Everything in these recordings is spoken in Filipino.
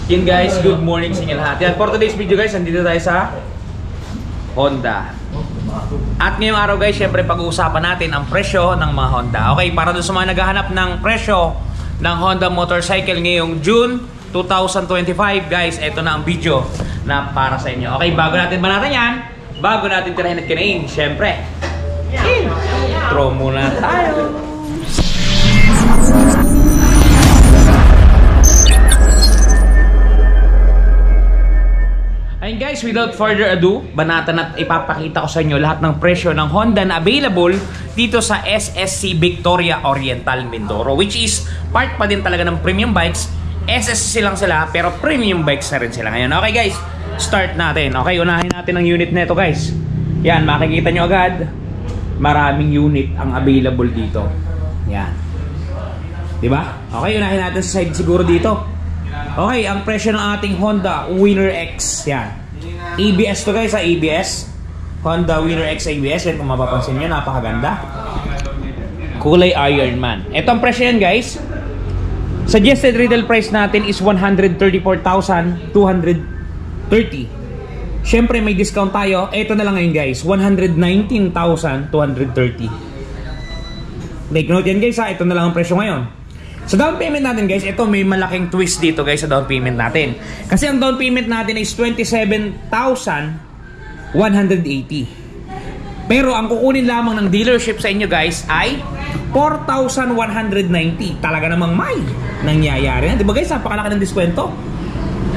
Yun guys, good morning sa inyo lahat. Yan, for today's video guys, nandito tayo sa Honda. At ngayong araw guys, syempre pag-uusapan natin ang presyo ng mga Honda. Okay, para doon sa mga naghahanap ng presyo ng Honda motorcycle ngayong June 2025 guys, ito na ang video na para sa inyo. Okay, bago natin banatan yan, bago natin tirahin at kinain, syempre intro muna tayo. Ayun guys, without further ado, banatan at ipapakita ko sa inyo lahat ng presyo ng Honda na available dito sa SSC Victoria Oriental Mindoro, which is part pa din talaga ng premium bikes. SSC lang sila pero premium bikes na rin sila ngayon. Okay guys, start natin. Okay, unahin natin ang unit nito guys. Yan, makikita nyo agad, maraming unit ang available dito. Yan, diba? Okay, unahin natin sa side siguro dito. Okay, ang presyo ng ating Honda Winner X. Yan, ABS to guys, ABS Honda Winner X ABS. Yan, kung mapapansin nyo, napakaganda, kulay Iron Man. Ito ang presyo yan guys. Suggested retail price natin is 134,230. Syempre may discount tayo. Ito na lang ngayon guys, 119,230. Take note yan guys ha, ito na lang ang presyo ngayon. Sa down payment natin guys, ito may malaking twist dito guys sa down payment natin. Kasi ang down payment natin is 27,180. Pero ang kukunin lamang ng dealership sa inyo guys ay 4,190. Talaga namang may nangyayari na. Diba guys, napakalaki ng diskwento.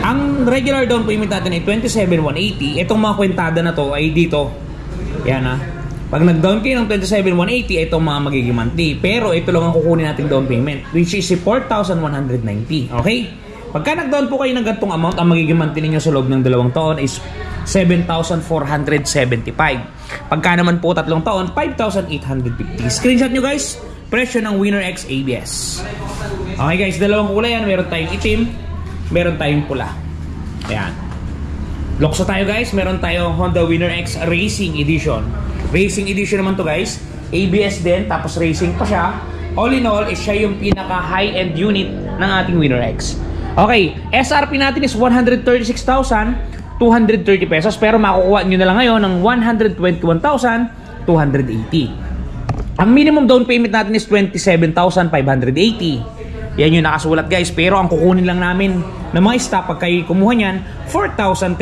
Ang regular down payment natin ay 27,180. Itong mga kwentada na to ay dito. Yan ha. Pag nag-down kayo ng 27,180, itong mga magiging monthly. Pero ito lang ang kukunin natin down payment, which is 4,190. Okay? Pagka nag-down po kayo ng gantong amount, ang magiging monthly ninyo sa loob ng 2 taon is 7,475. Pagka naman po 3 taon, 5,850. Screenshot nyo guys, presyo ng Winner X ABS. Okay guys, dalawang kulay yan. Meron tayong itim, meron tayong pula. Ayan. Lokso tayo guys, meron tayong Honda Winner X Racing Edition. Racing Edition naman to guys, ABS din, tapos racing pa siya. All in all, is siya yung pinaka high-end unit ng ating Winner X. Okay, SRP natin is 136,230 pesos, pero makukuha nyo na lang ngayon ng 121,280. Ang minimum down payment natin is 27,580. Yan yung nakasulat guys, pero ang kukunin lang namin na mga stock pag kayo kumuha nyan, 4,390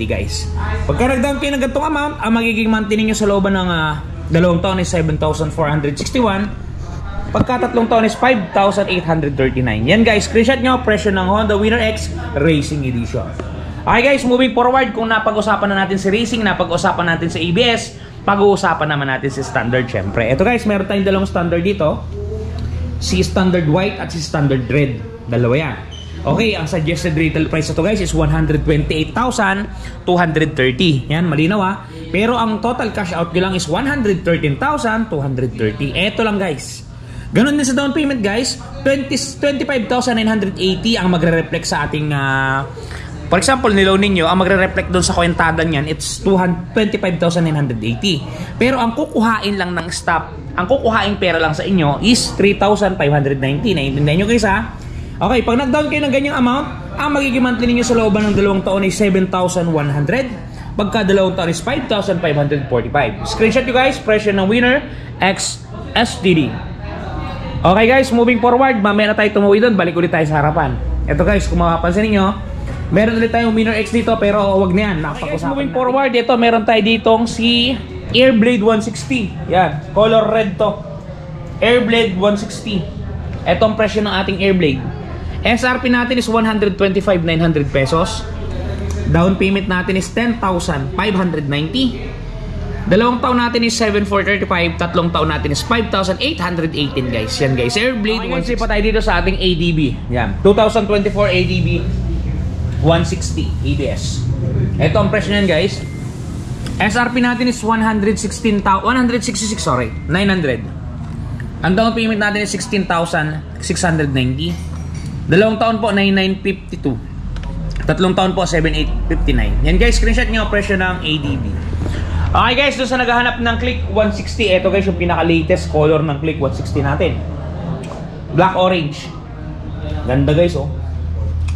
guys. Pagka nag-down kayo ng ganitong amount, ang magiging monthly ninyo sa looban ng 2 taon is 7,461. Pagka 3 taon is 5,839. Yan guys, screenshot nyo, presyo ng Honda Winner X Racing Edition. Okay guys, moving forward, kung napag-usapan na natin si Racing, napag-usapan natin si ABS, pag-uusapan naman natin si Standard syempre. Ito guys, meron tayong dalawang standard dito. Si Standard White at si Standard Red. Dalawa yan. Okay, ang suggested retail price ito guys is 128,230. Yan, malinaw ha. Pero ang total cash out nyo lang is 113,230. Eto lang guys. Ganun din sa down payment guys. 25,980 ang magre-reflect sa ating for example, nilaw ninyo, ang magre-reflect doon sa kwentada niyan, it's 25,980. Pero ang kukuhain lang ng stop, ang kukuhain pera lang sa inyo is 3,590. Naiintindihan nyo guys ha? Okay, pag nag-down kayo ng ganyang amount, ang magiging monthly ninyo sa looban ng 2 taon ay 7,100. Pagka 2 taon is 5,545. Screenshot nyo guys, presyo ng Winner X STD. Okay guys, moving forward, mamaya na tayo tumuwi doon, balik ulit tayo sa harapan. Ito guys, kung mapapansin niyo, meron ulit tayong Winner X dito, pero wag na yan. Okay guys, moving forward, ito meron tayo ditong si Airblade 160. Yan, color red to. Airblade 160. Ito ang presyo ng ating Airblade. SRP natin is 125,900 pesos. Down payment natin is 10,590. 2 taon natin is 7,435. 3 taon natin is 5,818 guys. Yan guys, Airblade 160 pa tayo dito sa ating ADB. Yan, 2024 ADB 160 ABS. Ito ang presyo niyan guys. SRP natin is 166,900. Ang down payment natin is 16,690. 2 taon po 9,952. 3 taon po 7,859. Yan guys, screenshot nyo presyo ng ADB. Okay guys, doon sa naghahanap ng Click 160, ito guys yung pinaka-latest color ng Click 160 natin. Black orange. Ganda guys oh.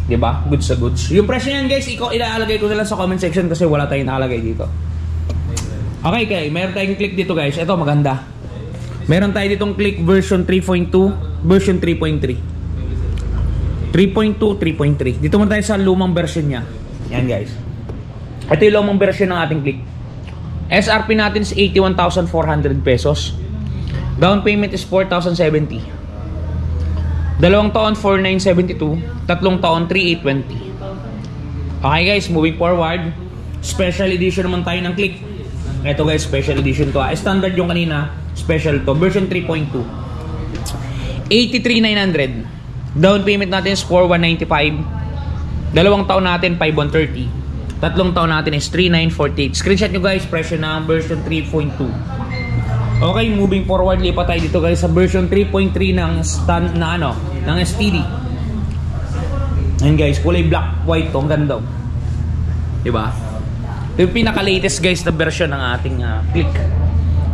Diba? Goods sa goods. Yung presyo niyan guys, ilalagay ko na lang sa comment section kasi wala tayong nakalagay dito. Okay, meron tayong click dito guys. Ito maganda. Meron tayo ditong click version 3.2, version 3.3. 3.2, 3.3. Dito muna tayo sa lumang version niya. Yan guys. Ito yung lumang version ng ating click. SRP natin is 81,400 pesos. Down payment is 4,070. Dalawang taon 4,972. Tatlong taon 3,820. Okay guys, moving forward. Special edition naman tayo ng click. Ito guys, special edition to. Standard yung kanina, special to. Version 3.2. 83,900. Down payment natin is 4,195. Dalawang taon natin 5,130. Tatlong taon natin is 3,948. Screenshot nyo guys, presyo ng version 3.2. Okay, moving forward, lipat tayo dito guys sa version 3.3 ng stand na ano, ng STD. Ayan guys, kulay black, white to, ang ganda. Diba? Ito yung pinaka-latest guys na version ng ating click.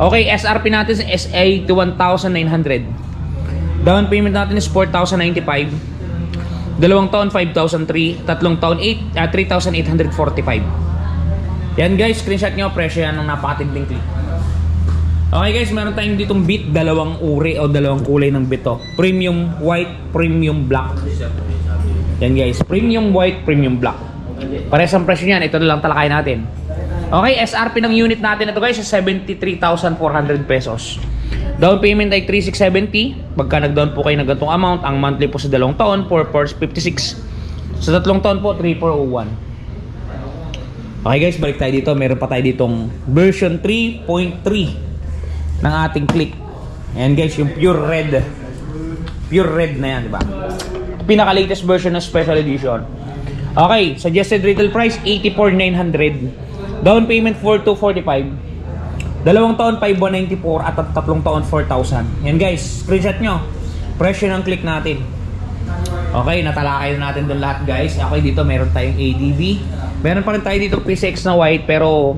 Okay, SRP natin is 81,900. Down payment natin is 4,095. Dalawang taon 5,003. Tatlong taon 3,845. Yan guys, screenshot nyo, presyo yan ng napakatinding click. Okay guys, meron tayong ditong bit, dalawang uri o dalawang kulay ng bit to. Premium white, premium black. Yan guys, premium white, premium black. Parehas ang presyo niyan, ito na lang talakay natin. Okay, SRP ng unit natin ito guys is 73,400 pesos. Down payment ay 3,670. Pagka nag-down po kayo ng ganitong amount, ang monthly po sa dalawang taon 4,456. Sa tatlong taon po 3,401. Okay guys, balik tayo dito. Meron pa tayo ditong version 3.3 ng ating click. Ayan guys, yung pure red. Pure red na yan, diba? Pinaka-latest version ng special edition. Okay, suggested retail price 84,900. Down payment 4,245. Dalawang taon 5,194 at tatlong taon 4,000. Yan guys, screenshot nyo. Presyo ng click natin. Okay, natalakay na natin doon lahat guys. Okay, dito meron tayong ADB. Meron pa rin tayo dito PCX na white, pero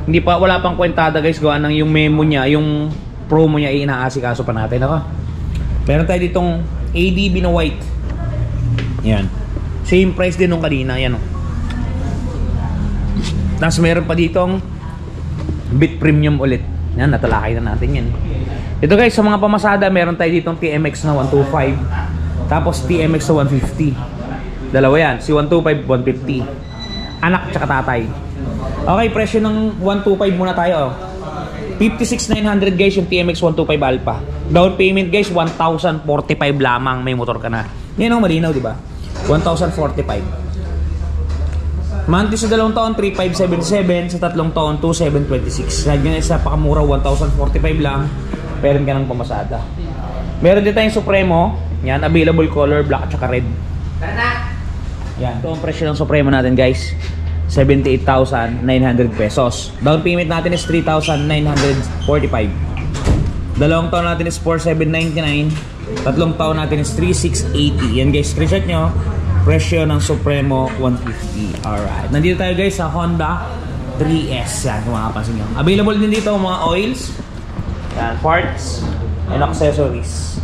hindi pa, wala pang kwentada guys. Gawa ng yung memo niya, yung promo niya, inaasikaso pa natin. Okay? Meron tayo ditong ADB na white. Yan. Same price din nung kanina. Yan o. Tapos meron pa ditong bit premium ulit. Yan, natalakay na natin yan. Ito guys, sa mga pamasada, meron tayo ditong TMX na 125. Tapos TMX na 150. Dalawa yan. Si 125, 150. Anak tsaka tatay. Okay, presyo ng 125 muna tayo. 56,900 guys yung TMX 125 Alpha. Down payment guys, 1,045 lamang. May motor ka na. Yan ang malinaw, di ba? 1,045. Monthly sa dalawang taon, 3,577. Sa tatlong taon, 2,726. Nagyan isa pakamura, 1,045 lang. Meron ka ng pamasada. Meron din tayong Supremo. Yan, available color, black at saka red. Yan, ito ang presyo ng Supremo natin guys. 78,900 pesos. Down payment natin is 3,945. Dalawang taon natin is 4,799. Tatlong taon natin is 3,680. Yan guys, screenshot nyo. Presyo ng Supremo 150. Alright. Nandito tayo guys sa Honda 3S. Yan, kung makapansin nyo. Available din dito mga oils. Yan, parts and accessories.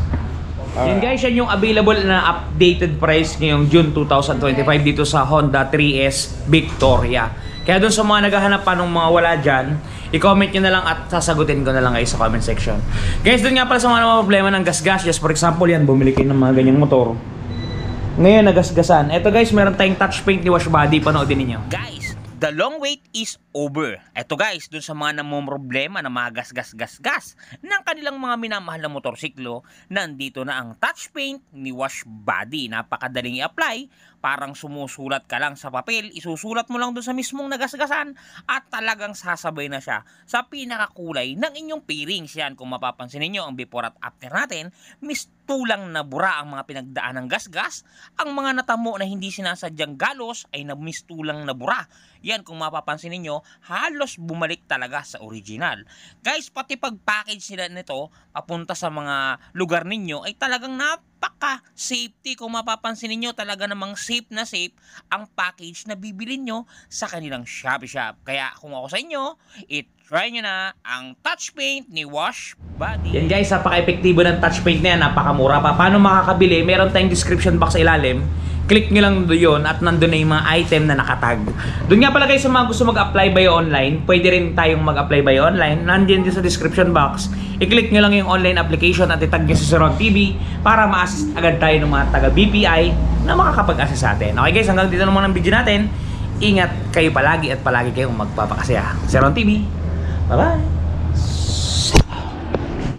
Yan guys, yan yung available na updated price ngayong June 2025 dito sa Honda 3S Victoria. Kaya doon sa mga naghahanap pa ng mga wala dyan, i-comment nyo na lang at sasagutin ko na lang guys sa comment section. Guys, doon nga pala sa mga problema ng gas-gas. Just for example yan, bumili kayo ng mga ganyang motor. Ngayon, nagasgasan. Ito guys, meron tayong touch paint ni Wash Body. Panoodin niyo. Guys, the long wait is over. Ito guys, dun sa mga namumroblema na mga gas ng kanilang mga minamahal na motorsiklo, nandito na ang touch paint ni Wash Body. Napakadaling i-apply. Parang sumusulat ka lang sa papel, isusulat mo lang dun sa mismong nagasgasan at talagang sasabay na siya sa pinakakulay ng inyong pairings. Yan, kung mapapansin niyo ang before at after natin, mistulang na bura ang mga pinagdaan ng gasgas. Ang mga natamo na hindi sinasadyang galos ay mistulang na bura. Yan, kung mapapansin niyo, halos bumalik talaga sa original. Guys, pati pag-package nila nito papunta sa mga lugar ninyo ay talagang napaka-safety. Kung mapapansin niyo, talaga namang safe na safe ang package na bibilin nyo sa kanilang Shopee Shop. Kaya kung ako sa inyo, try nyo na ang touch paint ni Wash Body. Yan guys, napaka-epektibo ng touch paint na yan. Napakamura pa. Paano makakabili? Meron tayong description box sa ilalim. click nyo lang doon at nandun na yung mga item na nakatag. Doon nga pala guys, sa mga gusto mag-apply by online, pwede rin tayong mag-apply by online. Nandiyan din sa description box. I-click nyo lang yung online application at itag nyo sa Seron TV para ma-assist agad tayo ng mga taga-BPI na makakapag-assist sa atin. Okay guys, hanggang dito naman ang video natin. Ingat kayo palagi at palagi kayong magpapakasaya. Seron TV, bye-bye!